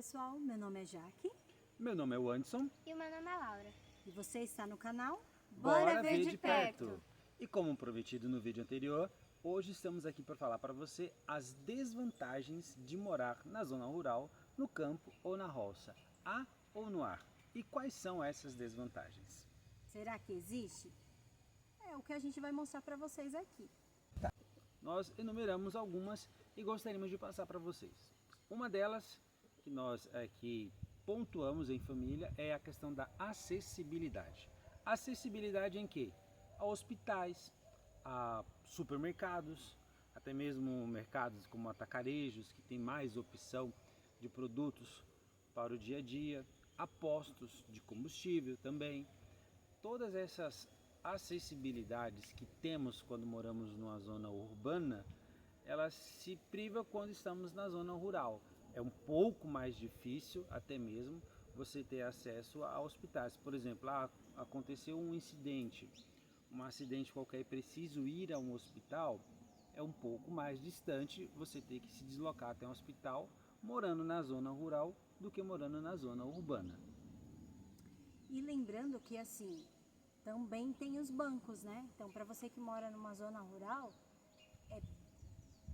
pessoal, meu nome é Jaque Meu nome é o Anderson. E o meu nome é Laura. e você está no canal Bora ver de perto! E como prometido no vídeo anterior, hoje estamos aqui para falar para você as desvantagens de morar na zona rural, no campo ou na roça, a ou no ar. E quais são essas desvantagens? Será que existe? É o que a gente vai mostrar para vocês aqui. Nós enumeramos algumas e gostaríamos de passar para vocês. Uma delas, que nós aqui pontuamos em família, é a questão da acessibilidade. Acessibilidade em quê? A hospitais, a supermercados, até mesmo mercados como atacarejos, que tem mais opção de produtos para o dia a dia, a postos de combustível também. Todas essas acessibilidades que temos quando moramos numa zona urbana, elas se privam quando estamos na zona rural. É um pouco mais difícil até mesmo você ter acesso a hospitais. Por exemplo, aconteceu um acidente qualquer e preciso ir a um hospital, é um pouco mais distante você ter que se deslocar até um hospital morando na zona rural do que morando na zona urbana. E lembrando que assim, também tem os bancos, né? Então, para você que mora numa zona rural, é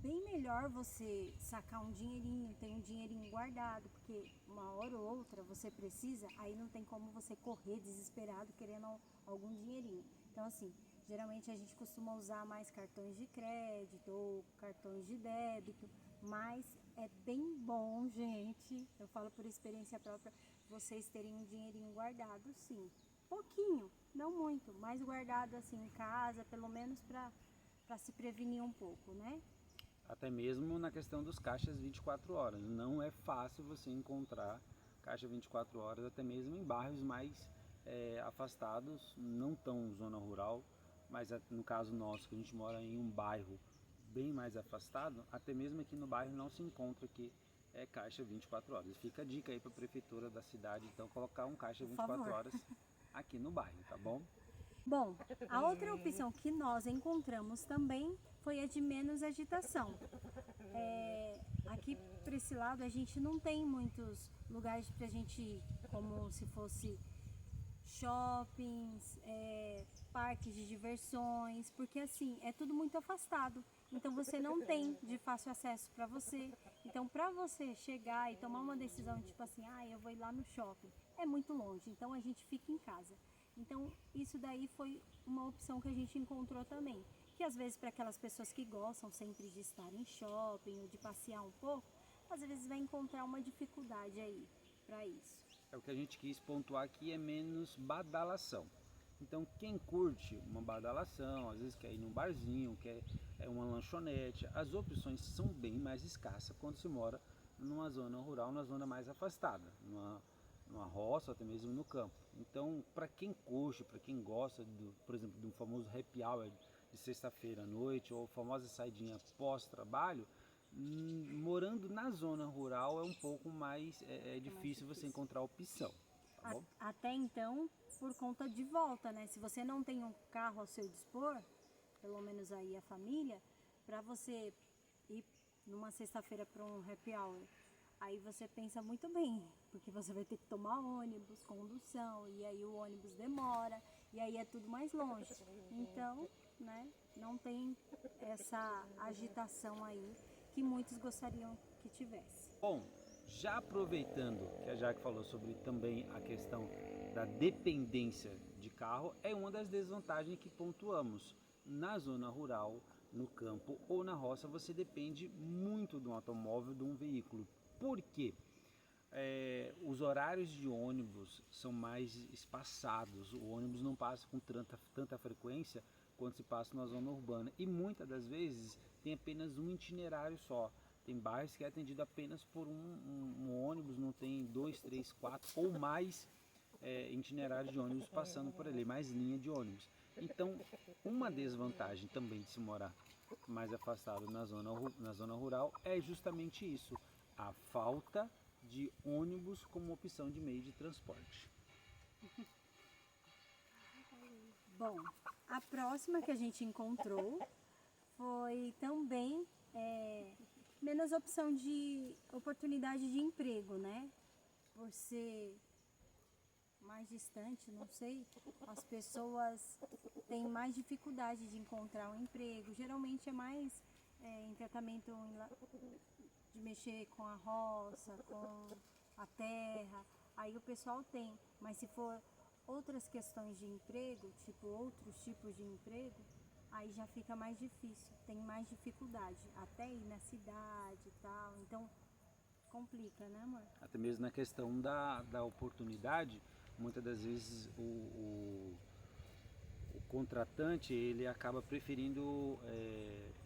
bem melhor você sacar um dinheirinho, ter um dinheirinho guardado, porque uma hora ou outra você precisa, aí não tem como você correr desesperado querendo algum dinheirinho. Então, assim, geralmente a gente costuma usar mais cartões de crédito ou cartões de débito, mas é bem bom, gente, eu falo por experiência própria, vocês terem um dinheirinho guardado, sim. Pouquinho, não muito, mas guardado assim em casa, pelo menos para se prevenir um pouco, né? Até mesmo na questão dos caixas 24 horas. Não é fácil você encontrar caixa 24 horas, até mesmo em bairros mais afastados, não tão zona rural, mas no caso nosso, que a gente mora em um bairro bem mais afastado, até mesmo aqui no bairro não se encontra aqui caixa 24 horas. Fica a dica aí para a prefeitura da cidade, então, colocar um caixa 24 horas aqui no bairro, tá bom? Bom, a outra opção que nós encontramos também foi a de menos agitação. Aqui para esse lado a gente não tem muitos lugares para a gente ir, como se fosse shoppings, parques de diversões, porque assim, é tudo muito afastado. Então você não tem de fácil acesso para você. Então para você chegar e tomar uma decisão tipo assim, eu vou ir lá no shopping, é muito longe, então a gente fica em casa. Então isso daí foi uma opção que a gente encontrou também. Que às vezes para aquelas pessoas que gostam sempre de estar em shopping ou de passear um pouco, às vezes vai encontrar uma dificuldade aí para isso. É o que a gente quis pontuar aqui, é menos badalação. Então quem curte uma badalação, às vezes quer ir num barzinho, quer uma lanchonete, as opções são bem mais escassas quando se mora numa zona rural, numa zona mais afastada, numa roça, até mesmo no campo. Então, para quem curte, para quem gosta, por exemplo, do famoso happy hour de sexta-feira à noite, ou a famosa saidinha pós-trabalho, morando na zona rural é um pouco mais difícil você encontrar opção, tá bom? Até então, por conta de volta, né? Se você não tem um carro ao seu dispor, pelo menos aí a família, para você ir numa sexta-feira para um happy hour, aí você pensa muito bem, porque você vai ter que tomar ônibus, condução, e aí o ônibus demora, e aí é tudo mais longe. Então, né, não tem essa agitação aí que muitos gostariam que tivesse. Bom, já aproveitando que a Jaque falou sobre também a questão da dependência de carro, é uma das desvantagens que pontuamos. Na zona rural, no campo ou na roça, você depende muito de um automóvel, de um veículo. Por quê? Os horários de ônibus são mais espaçados, o ônibus não passa com tanta frequência quando se passa na zona urbana, e muitas das vezes tem apenas um itinerário só. Tem bairros que é atendido apenas por um ônibus, não tem 2, 3, 4 ou mais itinerários de ônibus passando por ali, mais linha de ônibus. Então, uma desvantagem também de se morar mais afastado na zona rural é justamente isso, a falta de ônibus como opção de meio de transporte. Bom, a próxima que a gente encontrou foi também menos opção de oportunidade de emprego, né? Por ser mais distante, não sei, as pessoas têm mais dificuldade de encontrar um emprego. Geralmente é mais em tratamento de mexer com a roça, com a terra, aí o pessoal tem. Mas se for outras questões de emprego, tipo outros tipos de emprego, aí já fica mais difícil, tem mais dificuldade, até ir na cidade e tal, então complica, né, amor? Até mesmo na questão da oportunidade, muitas das vezes o contratante ele acaba preferindo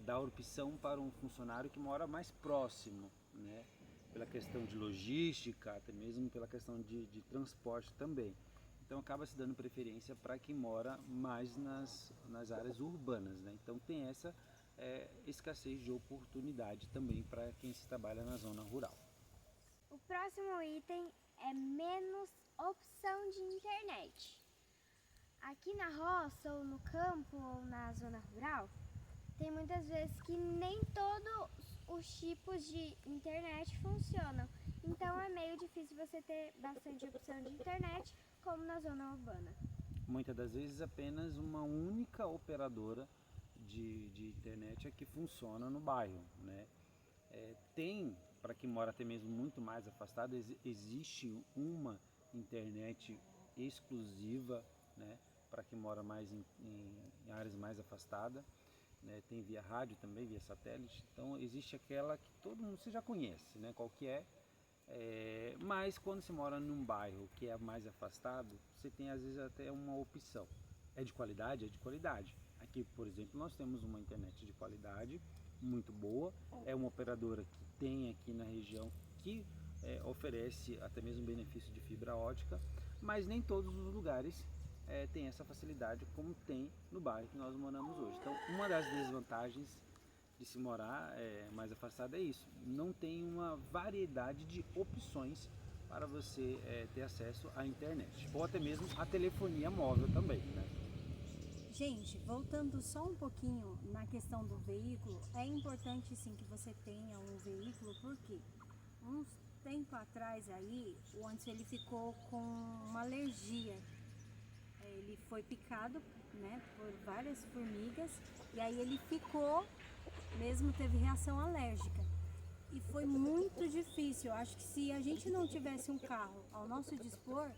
dar opção para um funcionário que mora mais próximo, né? Pela questão de logística, até mesmo pela questão de transporte também. Então acaba se dando preferência para quem mora mais nas áreas urbanas, né? Então tem essa escassez de oportunidade também para quem se trabalha na zona rural. O próximo item é menos opção de internet. Aqui na roça, ou no campo, ou na zona rural, tem muitas vezes que nem todos os tipos de internet funcionam. Então é meio difícil você ter bastante opção de internet, como na zona urbana. Muitas das vezes apenas uma única operadora de internet é que funciona no bairro, né? Tem, para quem mora até mesmo muito mais afastado, existe uma internet exclusiva, né, para quem mora mais em áreas mais afastadas, né? Tem via rádio também, via satélite. Então existe aquela que todo mundo você já conhece, né, qual que é. Mas quando você mora num bairro que é mais afastado, você tem às vezes até uma opção. É de qualidade? É de qualidade. Aqui, por exemplo, nós temos uma internet de qualidade, muito boa. É uma operadora que tem aqui na região que oferece até mesmo benefício de fibra ótica, mas nem todos os lugares têm essa facilidade como tem no bairro que nós moramos hoje. Então, uma das desvantagens de se morar mais afastado é isso, não tem uma variedade de opções para você ter acesso à internet, ou até mesmo à telefonia móvel também, né? Gente, voltando só um pouquinho na questão do veículo, é importante sim que você tenha um veículo, porque uns tempo atrás aí, o Anderson ele ficou com uma alergia. Ele foi picado, né, por várias formigas e aí ele ficou, mesmo teve reação alérgica. E foi muito difícil. Eu acho que se a gente não tivesse um carro ao nosso dispor,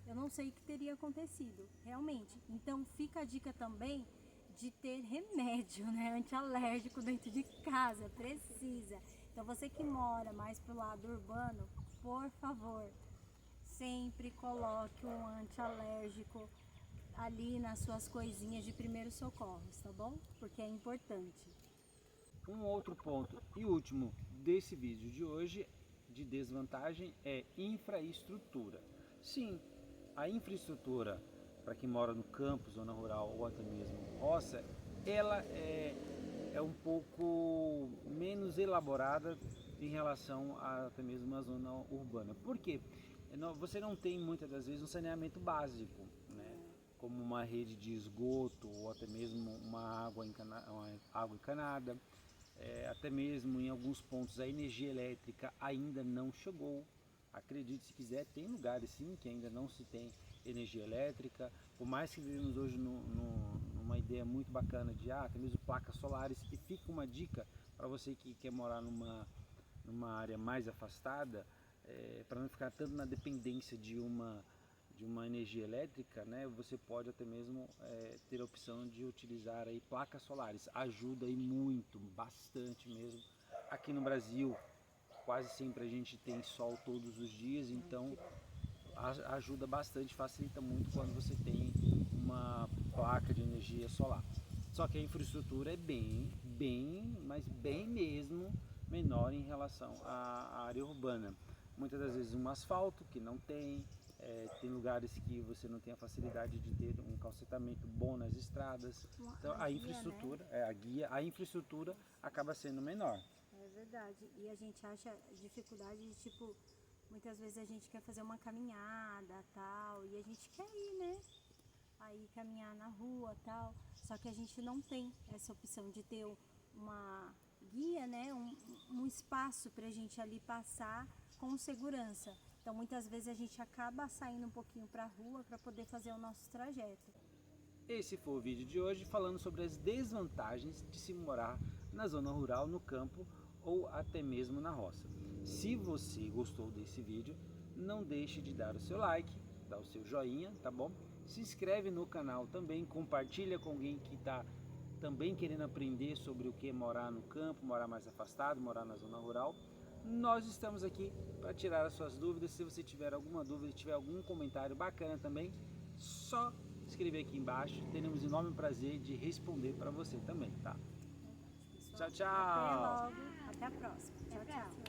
eu não sei o que teria acontecido, realmente. Então fica a dica também de ter remédio, né, antialérgico dentro de casa, precisa. Então você que mora mais pro lado urbano, por favor, sempre coloque um antialérgico ali nas suas coisinhas de primeiros socorros, tá bom? Porque é importante. Um outro ponto e último desse vídeo de hoje de desvantagem é infraestrutura. Sim, a infraestrutura para quem mora no campo, zona rural ou até mesmo roça, ela é um pouco menos elaborada em relação a até mesmo a zona urbana. Por quê? Você não tem muitas das vezes um saneamento básico, né? Como uma rede de esgoto ou até mesmo uma água encanada. Até mesmo em alguns pontos a energia elétrica ainda não chegou. Acredite se quiser, tem lugares sim que ainda não se tem energia elétrica, por mais que vivemos hoje numa ideia muito bacana de até mesmo placas solares, e fica uma dica para você que quer morar numa área mais afastada, para não ficar tanto na dependência de uma energia elétrica, né? Você pode até mesmo ter a opção de utilizar aí placas solares, ajuda aí muito, bastante mesmo. Aqui no Brasil quase sempre a gente tem sol todos os dias, então ajuda bastante, facilita muito quando você tem uma placa de energia solar. Só que a infraestrutura é mas bem mesmo menor em relação à área urbana. Muitas das vezes um asfalto que não tem, tem lugares que você não tem a facilidade de ter um calçamento bom nas estradas. Então a infraestrutura, né? A infraestrutura acaba sendo menor. É verdade. E a gente acha dificuldade de, tipo, muitas vezes a gente quer fazer uma caminhada, tal, e a gente quer ir, né? Aí caminhar na rua, tal. Só que a gente não tem essa opção de ter uma guia, né, um espaço para a gente ali passar com segurança. Então muitas vezes a gente acaba saindo um pouquinho para a rua para poder fazer o nosso trajeto. Esse foi o vídeo de hoje falando sobre as desvantagens de se morar na zona rural, no campo ou até mesmo na roça. Se você gostou desse vídeo, não deixe de dar o seu like, dar o seu joinha, tá bom? Se inscreve no canal também, compartilha com alguém que está também querendo aprender sobre o que é morar no campo, morar mais afastado, morar na zona rural. Nós estamos aqui para tirar as suas dúvidas. Se você tiver alguma dúvida, tiver algum comentário bacana também, só escrever aqui embaixo. Teremos enorme prazer de responder para você também, tá? Pessoal, Tchau, tchau! Até logo, até a próxima. Tchau, tchau.